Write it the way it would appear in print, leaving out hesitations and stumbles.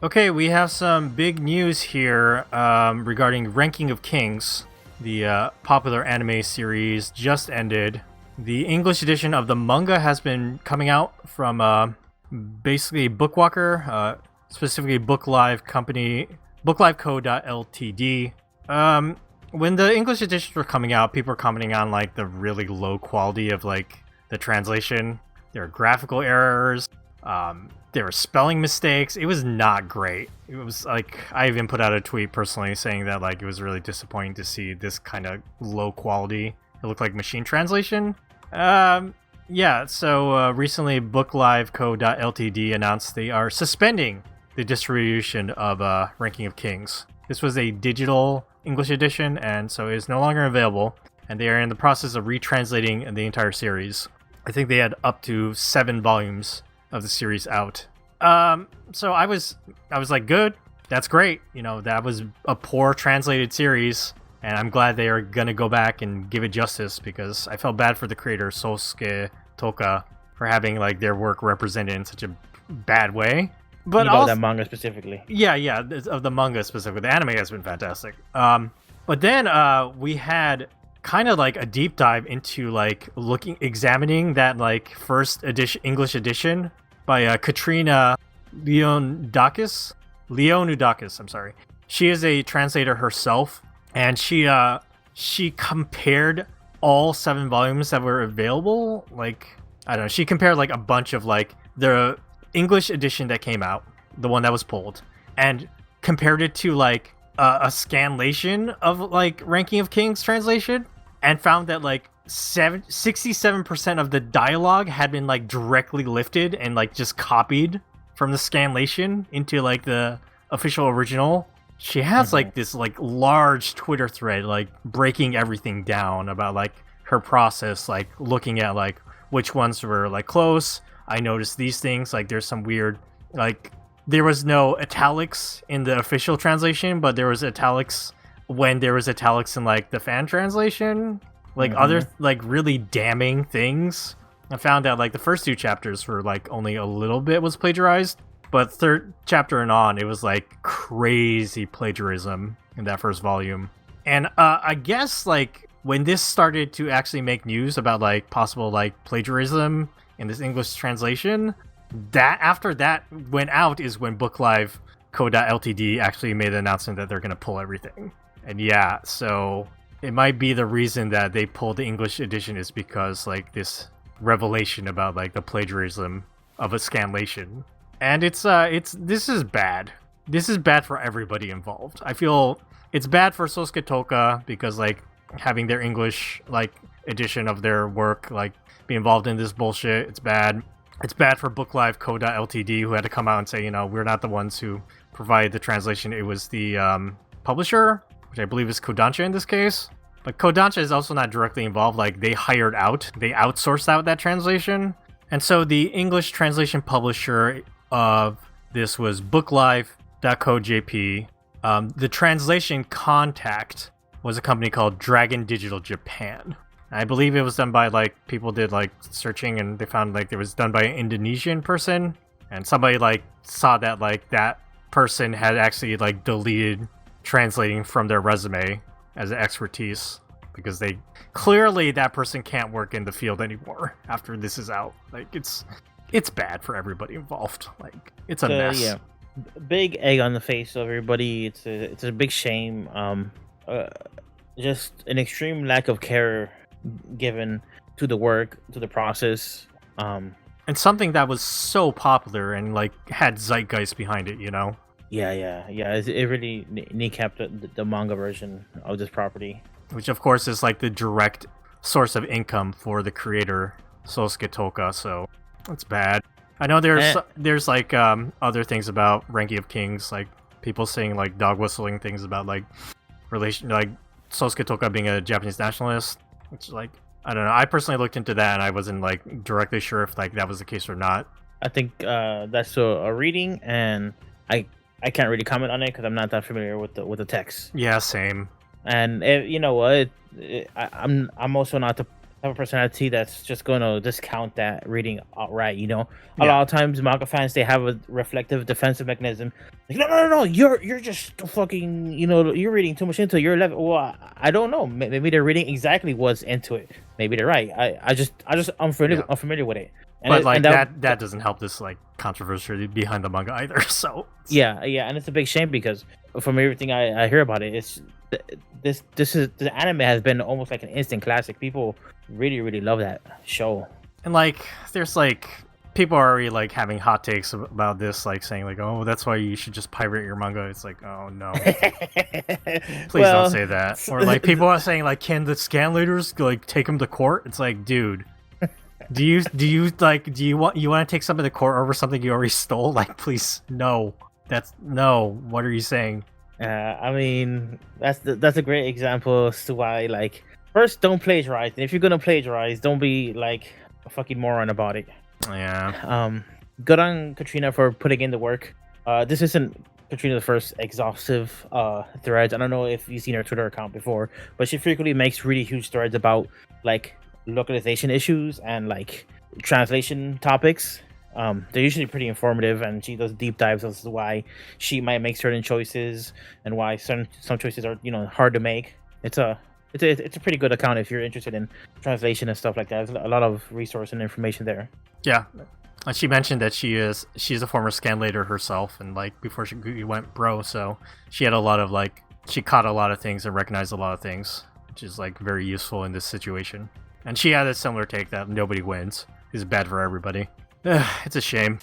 Okay, we have some big news here regarding Ranking of Kings. The popular anime series just ended. The English edition of the manga has been coming out from basically Bookwalker, specifically Book Live Company, BookLiveCo.ltd. When the English editions were coming out, people were commenting on like the really low quality of like the translation. There were graphical errors. There were spelling mistakes. It was not great. It was like I even put out a tweet personally saying that like it was really disappointing to see this kind of low quality. It looked like machine translation. Yeah. So recently, BookLiveCo.ltd announced they are suspending the distribution of Ranking of Kings. This was a digital English edition, and so it is no longer available. And they are in the process of retranslating the entire series. I think they had up to 7 volumes of the series out. So I was like, good, that's great. You know, that was a poor translated series, and I'm glad they are gonna go back and give it justice because I felt bad for the creator Sosuke Toka for having like their work represented in such a bad way. But You know also, that manga specifically. yeah, of the manga specifically, the anime has been fantastic. But then we had kind of like a deep dive into like examining that like first edition English edition by Katrina Leonudakis. I'm sorry. She is a translator herself, and she compared all 7 volumes that were available. Like I don't know, she compared like a bunch of like the English edition that came out, the one that was pulled, and compared it to like a scanlation of like Ranking of Kings translation, and found that like 67% of the dialogue had been like directly lifted and like just copied from the scanlation into like the official original. She has like this like large Twitter thread like breaking everything down about like her process, like looking at like which ones were like close. I noticed these things, like there's some weird like there was no italics in the official translation, but there was italics when there was italics in like the fan translation, like other like really damning things. I found out like the first 2 chapters were like only a little bit was plagiarized, but 3rd chapter and on it was like crazy plagiarism in that first volume. And I guess like when this started to actually make news about like possible like plagiarism in this English translation, that after that went out is when BookLiveCo.ltd actually made the announcement that they're going to pull everything. And yeah, so it might be the reason that they pulled the English edition is because like this revelation about like the plagiarism of a scanlation. And it's this is bad. This is bad for everybody involved. I feel it's bad for Sosuke Toka because like having their English like edition of their work like be involved in this bullshit. It's bad. It's bad for BookLiveCo.ltd who had to come out and say, you know, we're not the ones who provided the translation. It was the publisher, which I believe is Kodansha in this case. But Kodansha is also not directly involved. Like they outsourced out that translation. And so the English translation publisher of this was BookLive.co.jp. The translation contact was a company called Dragon Digital Japan. I believe it was done by like people did like searching and they found like it was done by an Indonesian person, and somebody like saw that like that person had actually like deleted translating from their resume as an expertise because they clearly that person can't work in the field anymore after this is out. Like it's bad for everybody involved. Like it's a mess. Yeah, big egg on the face of everybody. It's a big shame. Just an extreme lack of care given to the work, to the process. And something that was so popular and like had zeitgeist behind it, you know. Yeah. It really kneecapped the manga version of this property, which of course is like the direct source of income for the creator Sosuke Toka. So it's bad. I know there's like other things about Ranking of Kings, like people saying like dog whistling things about like relation, like Sosuke Toka being a Japanese nationalist, which like I don't know. I personally looked into that and I wasn't like directly sure if like that was the case or not. I think that's a reading, and I can't really comment on it because I'm not that familiar with the text. Yeah, same. And you know what, I'm also not have a personality that's just going to discount that reading outright. You know, a Yeah. lot of times manga fans, they have a reflective defensive mechanism. Like, no, you're just fucking, you know, you're reading too much into it. You're level. Well, I don't know. Maybe they're reading exactly what's into it. Maybe they're right. I just Yeah. unfamiliar with it. But like And that doesn't help this like controversy behind the manga either. So yeah, and it's a big shame because from everything I hear about it, it's the anime has been almost like an instant classic. People really love that show. and like there's like people are already like having hot takes about this, like saying like, oh, that's why you should just pirate your manga. It's like, oh no, please don't say that. Or like people are saying like, can the scanlators like take him to court? It's like, dude. Do you want to take something to court over something you already stole? Like, please, no. That's no. What are you saying? I mean, that's a great example as to why, like, first, don't plagiarize, and if you're gonna plagiarize, don't be like a fucking moron about it. Yeah. Good on Katrina for putting in the work. This isn't Katrina's first exhaustive threads. I don't know if you've seen her Twitter account before, but she frequently makes really huge threads about like localization issues and like translation topics. They're usually pretty informative, and she does deep dives as to why she might make certain choices and why some choices are, you know, hard to make. It's a pretty good account if you're interested in translation and stuff like that. There's a lot of resource and information there. Yeah. She mentioned that she's a former scanlator herself, and like before she went bro, so she had a lot of like she caught a lot of things and recognized a lot of things, which is like very useful in this situation. And she had a similar take that nobody wins. It's bad for everybody. It's a shame.